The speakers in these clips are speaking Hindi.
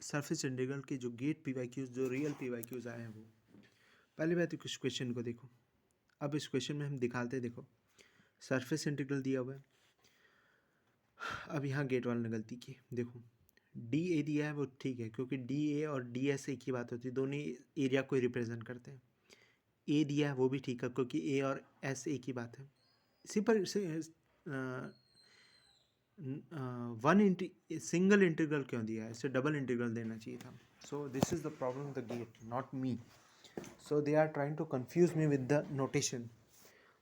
सरफेस इंटीग्रल के जो गेट पीवाईक्यूज, जो रियल पीवाईक्यूज आए हैं वो। पहली बात कुछ क्वेश्चन को देखो। अब इस क्वेश्चन में हम दिखाते हैं, देखो सरफेस इंटीग्रल दिया हुआ है। अब यहाँ गेट वाले ने गलती की, देखो डी ए दिया है वो ठीक है, क्योंकि डी ए और डी एस एक ही बात होती है, दोनों एरिया को रिप्रेजेंट करते हैं। ए दिया है वो भी ठीक है, क्योंकि ए और एस एक ही बात है। सिंपल सिंगल इंटीग्रल क्यों दिया है, इसे डबल इंटीग्रल देना चाहिए था। So this is the problem the GATE, not me. So they are trying to confuse me with the notation,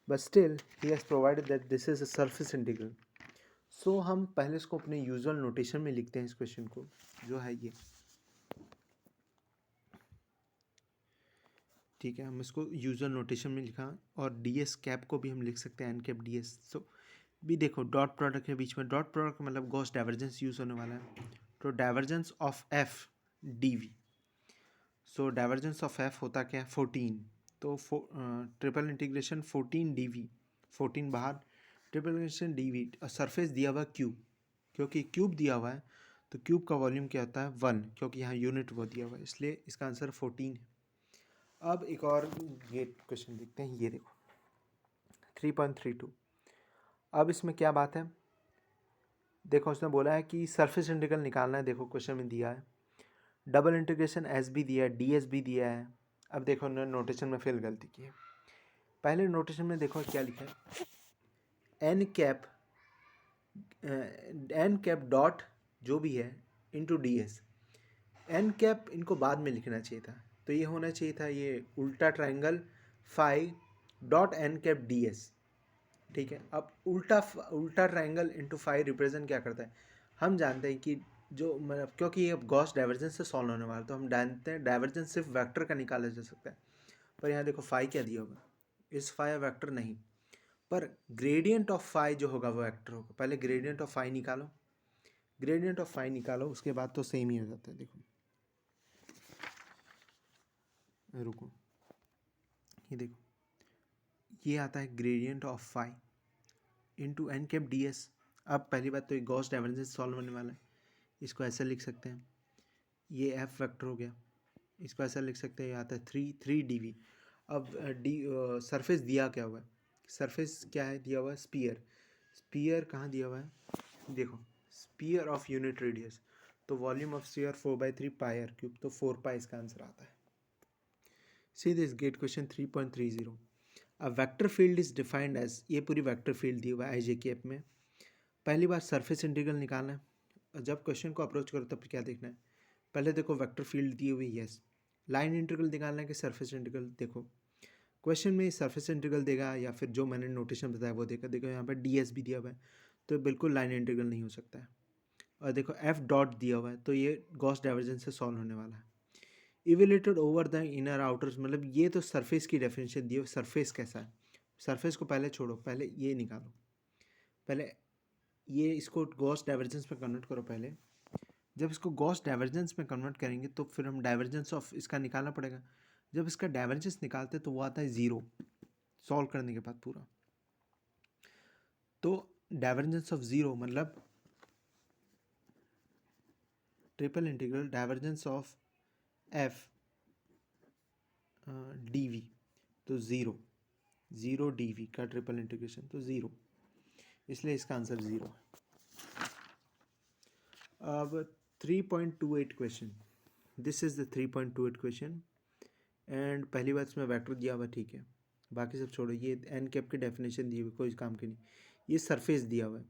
but still he has provided that this is a surface integral. So हम पहले इसको अपने यूजुअल नोटेशन में लिखते हैं इस क्वेश्चन को, जो है ये, ठीक है। हम इसको यूजुअल नोटेशन में लिखा, और डी एस कैप को भी हम लिख सकते हैं N cap D S. So भी देखो डॉट प्रोडक्ट है बीच में, डॉट प्रोडक्ट मतलब गॉस डाइवर्जेंस यूज होने वाला है, तो divergence of F D V. So divergence of F होता क्या है 14, तो ट्रिपल इंटीग्रेशन 14 डी वी, 14 बाहर, triple integration D V. Surface दिया हुआ क्यूब, क्योंकि क्यूब दिया हुआ है तो क्यूब का वॉल्यूम क्या होता है 1, क्योंकि यहाँ यूनिट वो दिया हुआ है, इसलिए इसका आंसर 14 है। अब एक और गेट क्वेश्चन देखते हैं, ये देखो 3.32। अब इसमें क्या बात है, देखो उसने बोला है कि सरफेस इंटीग्रल निकालना है। देखो क्वेश्चन में दिया है डबल इंटीग्रेशन एस भी दिया है, डी एस भी दिया है। अब देखो उन्होंने नोटेशन में फिर गलती की है। पहले नोटेशन में देखो क्या लिखा है, एन कैप डॉट जो भी है into D S. N cap इनको बाद में लिखना चाहिए था, तो ये होना चाहिए था ये उल्टा triangle phi dot N cap D S, ठीक है। अब उल्टा ट्राइंगल इंटू फाई रिप्रेजेंट क्या करता है, हम जानते हैं कि जो मतलब, क्योंकि ये गॉस डाइवर्जेंस से सॉल्व होने वाला, तो हम जानते हैं डाइवर्जेंस सिर्फ वेक्टर का निकाला जा सकता है। पर यहाँ देखो फाई क्या दिया होगा, इस फाई वेक्टर नहीं, पर ग्रेडियंट ऑफ फाई जो होगा वो वेक्टर होगा। पहले ग्रेडियंट ऑफ फाई निकालो, ग्रेडियंट ऑफ फाई निकालो, उसके बाद तो सेम ही हो जाता है। देखो रुको, ये देखो ये आता है gradient of phi into N cap D S. अब पहली बात तो ये गॉस डाइवर्जेंस सॉल्व होने वाला है, इसको ऐसा लिख सकते हैं, ये एफ वेक्टर हो गया, इसको ऐसा लिख सकते हैं, ये आता है 3 डी वी। अब डी सरफेस दिया क्या हुआ है, सरफेस क्या है दिया हुआ है स्पीयर। स्पीयर कहाँ दिया हुआ है, देखो स्पीयर ऑफ यूनिट रेडियस, तो volume of sphere 4/3 pi R cube, तो 4 पाई इसका आंसर आता है। See this GATE question 3.30। A vector field is defined as, ये पूरी वेक्टर फील्ड दी हुआ है आई जे के एप में। पहली बार सरफेस इंटीग्रल निकालना है, जब क्वेश्चन को अप्रोच करो तब क्या देखना है, पहले देखो वेक्टर फील्ड दी हुई, यस। लाइन इंटीग्रल निकालना है कि सरफेस इंटीग्रल, देखो क्वेश्चन में सरफेस इंटीग्रल देगा या फिर जो मैंने नोटेशन बताया वो देगा। देखो यहाँ पर डी एस भी दिया हुआ है, तो बिल्कुल लाइन इंटीग्रल नहीं हो सकता है। और देखो एफ डॉट दिया हुआ है, तो ये गॉस डाइवर्जेंस से सॉल्व होने वाला है। इवेलेटेड ओवर द इनर आउटर्स, मतलब ये तो सरफेस की डेफिनेशन दी है, सरफेस कैसा है, सरफेस को पहले छोड़ो, पहले ये निकालो, पहले ये इसको गॉस डाइवर्जेंस में कन्वर्ट करो पहले। जब इसको गॉस डाइवर्जेंस में कन्वर्ट करेंगे तो फिर हम डाइवर्जेंस ऑफ इसका निकालना पड़ेगा। जब इसका डाइवर्जेंस निकालते तो वो आता है 0 सॉल्व करने के बाद पूरा। तो डाइवर्जेंस ऑफ 0 मतलब triple integral divergence of F D V, तो 0 डी वी का ट्रिपल इंटीग्रेशन तो 0, इसलिए इसका आंसर 0 है। अब 3.28 question, this is the 3.28 question. And पहली बात इसमें वेक्टर दिया हुआ ठीक है, बाकी सब छोड़ो, ये एन कैप की डेफिनेशन दी हुई कोई काम की नहीं। ये सरफेस दिया हुआ है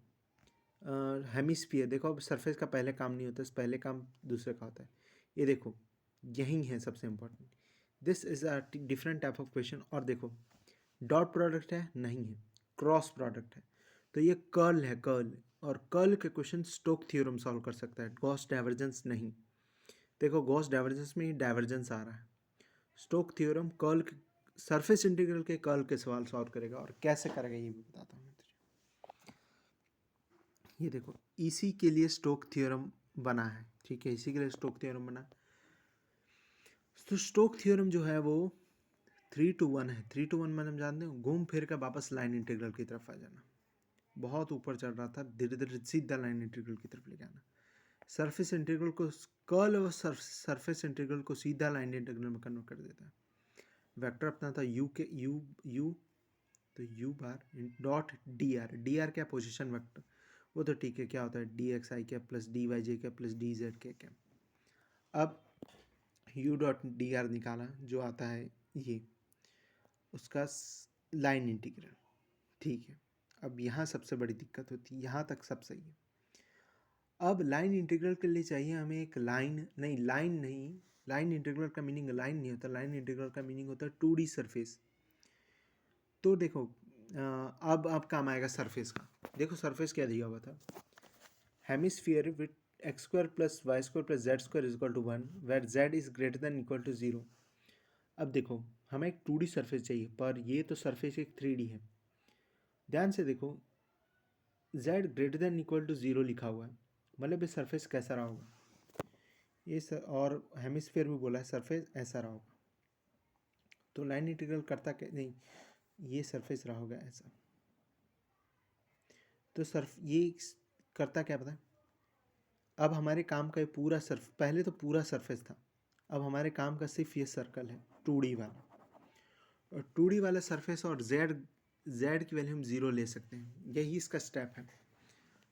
हेमिस्फीयर, देखो अब सरफेस का पहले काम नहीं होता, पहले काम दूसरे का होता है। ये देखो यही है सबसे important, this is a different type of question. और देखो डॉट प्रोडक्ट है नहीं है, क्रॉस प्रोडक्ट है, तो ये कर्ल है, कर्ल, और कर्ल के क्वेश्चन स्टोक थ्योरम सॉल्व कर सकता है, गॉस डाइवर्जेंस नहीं। देखो गॉस डाइवर्जेंस में ही डाइवर्जेंस आ रहा है, stock theorem curl, surface integral के कर्ल के सवाल सॉल्व करेगा, और कैसे करेगा ये भी बताता हूँ मैं तुझे। ये देखो इसी के लिए स्टोक थ्योरम बना है, ठीक है, इसी के लिए स्टोक थ्योरम बना। तो स्टोक थ्योरम जो है वो 3 to 1 है। 3 to 1 में हम जानते हैं घूम फिर कर वापस लाइन इंटीग्रल की तरफ आ जाना, बहुत ऊपर चढ़ रहा था, धीरे धीरे सीधा लाइन इंटीग्रल की तरफ ले जाना। सरफेस इंटीग्रल को कर्ल और सरफेस इंटीग्रल को सीधा लाइन इंटीग्रल में कन्वर्ट कर देता है। वेक्टर अपना था यू के यू तो you bar dot D R क्या पोजिशन वेक्टर, वो तो ठीक है, क्या होता है डी एक्स आई कैप प्लस डी वाई जे कैप प्लस डी जेड के कैप। अब यू डॉट डी आर निकाला जो आता है ये उसका लाइन इंटीग्रल, ठीक है। अब यहाँ सबसे बड़ी दिक्कत होती है, यहाँ तक सब सही है। अब लाइन इंटीग्रल के लिए चाहिए हमें एक लाइन नहीं, लाइन इंटीग्रल का मीनिंग लाइन नहीं होता, लाइन इंटीग्रल का मीनिंग होता है 2D सरफेस। तो देखो अब काम आएगा सरफेस का। देखो सरफेस क्या दिया हुआ था, hemisphere with x square plus y square plus z square is equal to 1 where z is greater than equal to 0। अब देखो हमें एक 2D सरफेस चाहिए, पर ये तो सरफेस एक 3D है। ध्यान से देखो z greater than equal to 0 लिखा हुआ है, मतलब ये सरफेस कैसा रहा होगा ये और हेमिस्फीयर भी बोला है सरफेस ऐसा रहा होगा। तो लाइन इंटीग्रल करता क्या, नहीं ये सरफेस रहा होगा ऐसा। तो ये करता क्या पता है, अब हमारे काम का ये पूरा पहले तो पूरा सरफेस था, अब हमारे काम का सिर्फ ये सर्कल है 2D वाला, और 2D वाला सरफेस और z की वैल्यू हम 0 ले सकते हैं, यही इसका स्टेप है।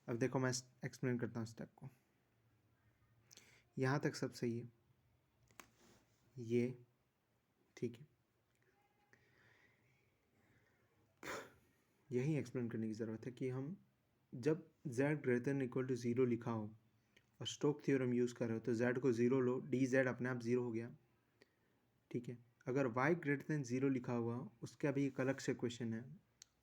अब देखो मैं एक्सप्लेन करता हूँ स्टेप को। यहाँ तक सब सही है, ये ठीक है, यही एक्सप्लेन करने की ज़रूरत है कि हम जब z greater than equal to 0 लिखा हो और स्टोक थ्योरम यूज़ कर रहे हो तो z को 0 लो, डी जेड अपने आप 0 हो गया, ठीक है। अगर y ग्रेटर देन 0 लिखा हुआ उसका भी एक अलग से क्वेश्चन है,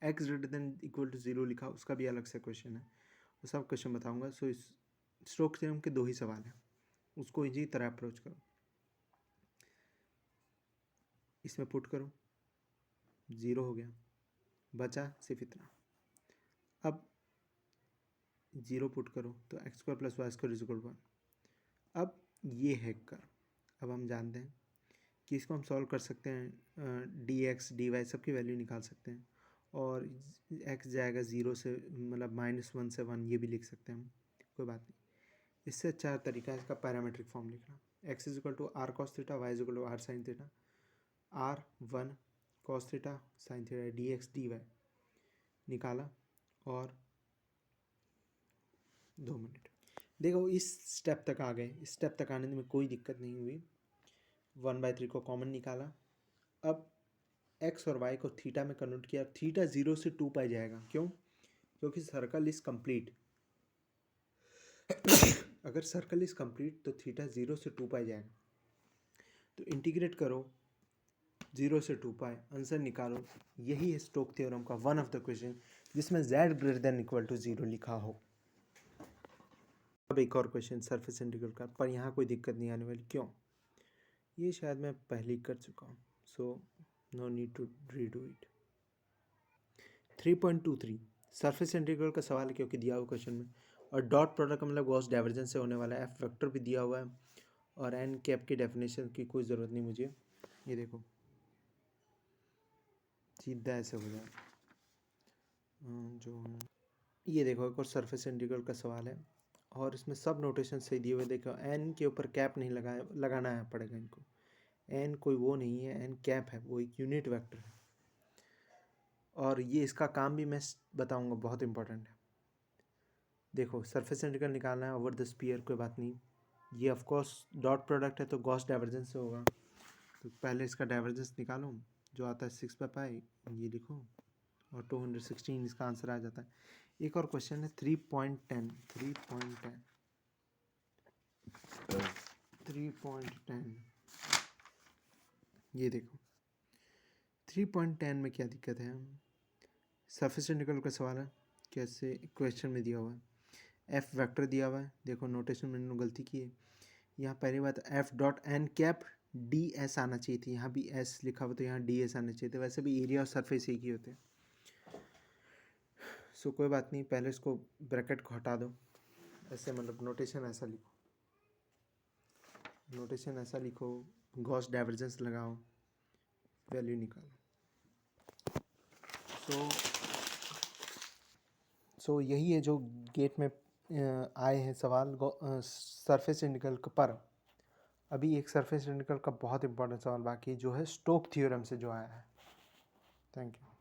x greater than equal to 0 लिखा उसका भी अलग से क्वेश्चन है, वो सब क्वेश्चन बताऊंगा। सो इस स्टोक थ्योरम के 2 ही सवाल हैं, उसको इसी तरह अप्रोच करो। इसमें पुट करो 0 हो गया, बचा सिर्फ इतना। अब 0 पुट करो तो x square plus y square is equal to 1। अब ये है कर, अब हम जानते हैं कि इसको हम सॉल्व कर सकते हैं, डी एक्स डी वाई सबकी वैल्यू निकाल सकते हैं, और x जाएगा 0 से, मतलब -1 से 1, ये भी लिख सकते हैं हम, कोई बात नहीं। इससे अच्छा तरीका है इसका पैरामीट्रिक फॉर्म लिखना, x is equal to r cos theta, y is equal to r sine theta, r1 cos theta sine theta d x d y निकाला, और 2 मिनट। देखो इस स्टेप तक आ गए, इस स्टेप तक आने में कोई दिक्कत नहीं हुई। 1/3 को कॉमन निकाला। अब x और y को थीटा में कन्वर्ट किया, थीटा 0 से 2 पाई जाएगा, क्यों? क्योंकि सर्कल इज कंप्लीट। अगर सर्कल इज कंप्लीट तो थीटा 0 से 2 पाई जाएगा, तो इंटीग्रेट करो 0 से 2 पाई, आंसर निकालो। यही है स्टोक थ्योरम का वन ऑफ द क्वेश्चन जिसमें z greater than equal to 0 लिखा हो। अब एक और क्वेश्चन सरफेस इंटीग्रल का, पर यहाँ कोई दिक्कत नहीं आने वाली, क्यों? ये शायद मैं पहले ही कर चुका हूँ, so no need to redo it. 3.23 surface integral का सवाल है क्योंकि दिया हुआ क्वेश्चन में, और डॉट प्रोडक्ट का मतलब गॉस डाइवर्जेंस से होने वाला है, एफ वेक्टर भी दिया हुआ है, और एन कैप की डेफिनेशन की कोई ज़रूरत नहीं मुझे, ये देखो सीधा ऐसे हो जाए जो है। ये देखो एक और सरफेस इंटीग्रल का सवाल है, और इसमें सब नोटेशन सही दिए हुए। देखो एन के ऊपर कैप नहीं लगाना है पड़ेगा इनको, एन कोई वो नहीं है, एन कैप है, वो एक यूनिट वेक्टर है, और ये इसका काम भी मैं बताऊंगा, बहुत इंपॉर्टेंट है। देखो सरफेस इंटीग्रल निकालना है ओवर द स्फीयर, कोई बात नहीं, ये ऑफ कोर्स डॉट प्रोडक्ट है तो गॉस डाइवर्जेंस से होगा, तो पहले इसका डाइवर्जेंस निकालो जो आता है 6/पाई, ये लिखो, और 216 इसका आंसर आ जाता है। एक और क्वेश्चन है 3.10 ये देखो 3.10 में क्या दिक्कत है, सरफेस इंटीग्रल का सवाल है, कैसे क्वेश्चन में दिया हुआ है, एफ वेक्टर दिया हुआ है, देखो नोटेशन में मैंने गलती की है, यहाँ पहली बात F dot N cap D S आना चाहिए थी, यहाँ भी एस लिखा हुआ तो यहाँ डी एस आना चाहिए था, वैसे भी एरिया और सरफेस एक ही होते हैं। सो कोई बात नहीं, पहले इसको ब्रैकेट को हटा दो, ऐसे मतलब नोटेशन ऐसा लिखो, गॉस डाइवर्जेंस लगाओ, वैल्यू निकालो। सो यही है जो गेट में आए हैं सवाल सरफेस इंटीग्रल पर। अभी एक सरफेस इंटीग्रल का बहुत इंपॉर्टेंट सवाल बाकी जो है स्टोक थ्योरम से जो आया है। Thank you.